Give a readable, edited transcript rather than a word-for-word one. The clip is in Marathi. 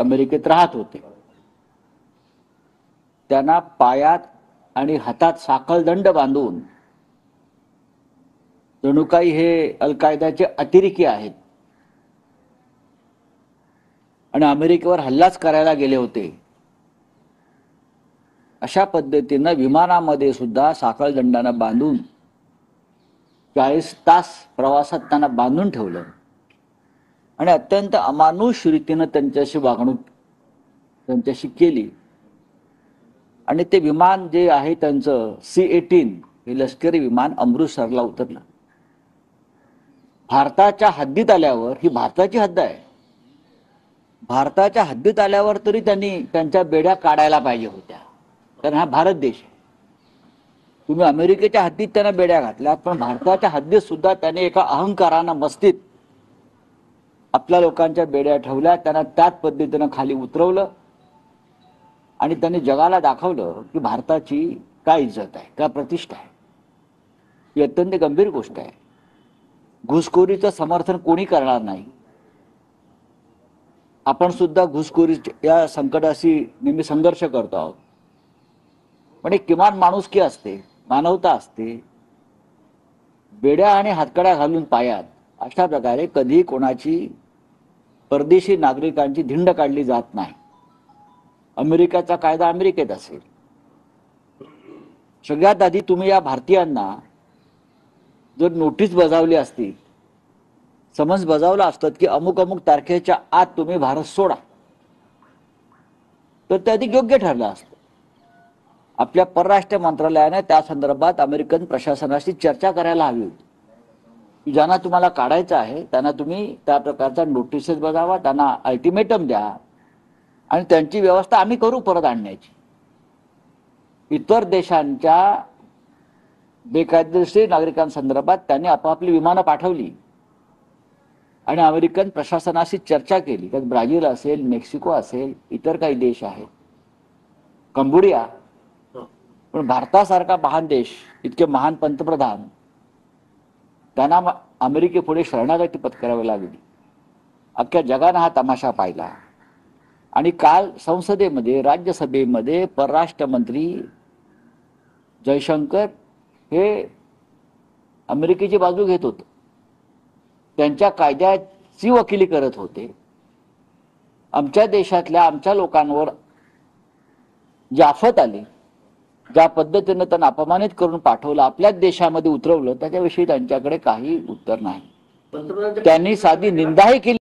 अमेरिकेत राहत होते त्यांना पायात आणि हातात साखळदंड बांधून जणू काही हे अल कायदाचे अतिरेकी आहेत आणि अमेरिकेवर हल्लाच करायला गेले होते अशा पद्धतीने विमानामध्ये सुद्धा साखळदंडाने बांधून 40 तास प्रवासात त्यांना बांधून ठेवलं आणि अत्यंत अमानुष रीतीने त्यांच्याशी वागणूक त्यांच्याशी केली आणि ते विमान जे आहे त्यांचं C-18 हे लष्करी विमान अमृतसरला उतरलं। भारताच्या हद्दीत आल्यावर ही भारताची हद्द आहे, भारताच्या हद्दीत आल्यावर तरी त्यांनी त्यांच्या बेड्या काढायला पाहिजे होत्या, कारण हा भारत देश आहे। तुम्ही अमेरिकेच्या हद्दीत त्यांना बेड्या घातल्या, पण भारताच्या हद्दीत सुद्धा त्याने एका अहंकारानं मस्तीत आपल्या लोकांच्या बेड्या ठेवल्या, त्यांना त्याच पद्धतीनं खाली उतरवलं आणि त्यांनी जगाला दाखवलं की भारताची काय इज्जत आहे, काय प्रतिष्ठा आहे। ही अत्यंत गंभीर गोष्ट आहे। घुसखोरीचं समर्थन कोणी करणार नाही। आपण सुद्धा घुसखोरी या संकटाशी नेहमी संघर्ष करतो आहोत, पण एक किमान माणुसकी असते, मानवता असते। बेड्या आणि हातकड्या घालून पायात अशा प्रकारे कधी कोणाची परदेशी नागरिकांची धिंड काढली जात नाही। अमेरिकेचा कायदा अमेरिकेत असेल। सगळ्यात आधी तुम्ही या भारतीयांना जर नोटीस बजावली असती, समन्स बजावलं असतं की अमुक अमुक तारखेच्या आत तुम्ही भारत सोडा, तर ते अधिक योग्य ठरलं असतं। आपल्या परराष्ट्र मंत्रालयाने त्या संदर्भात अमेरिकन प्रशासनाशी चर्चा करायला हवी होती की ज्यांना तुम्हाला काढायचं आहे त्यांना तुम्ही त्या प्रकारचा नोटिसेस बजावा, त्यांना अल्टिमेटम द्या आणि त्यांची व्यवस्था आम्ही करू परत आणण्याची। इतर देशांच्या बेकायदेशीर नागरिकांसंदर्भात त्यांनी आपापली विमानं पाठवली आणि अमेरिकन प्रशासनाशी चर्चा केली। त्यात ब्राझील असेल, मेक्सिको असेल, इतर काही देश आहेत, कंबोडिया। पण भारतासारखा महान देश, इतके महान पंतप्रधान, त्यांना अमेरिकेपुढे शरणागती पत्करावी लागली। अख्ख्या जगाने हा तमाशा पाहिला आणि काल संसदेमध्ये, राज्यसभेमध्ये परराष्ट्र मंत्री जयशंकर हे अमेरिकेची बाजू घेत होते, त्यांच्या कायद्याची वकिली करत होते। आमच्या देशातल्या आमच्या लोकांवर जी आफत आली, ज्या पद्धतीने त्यांना अपमानित करून पाठवलं, आपल्याच देशामध्ये उतरवलं, त्याच्याविषयी त्यांच्याकडे काही उत्तर नाही। त्यांनी साधी निंदाही केली।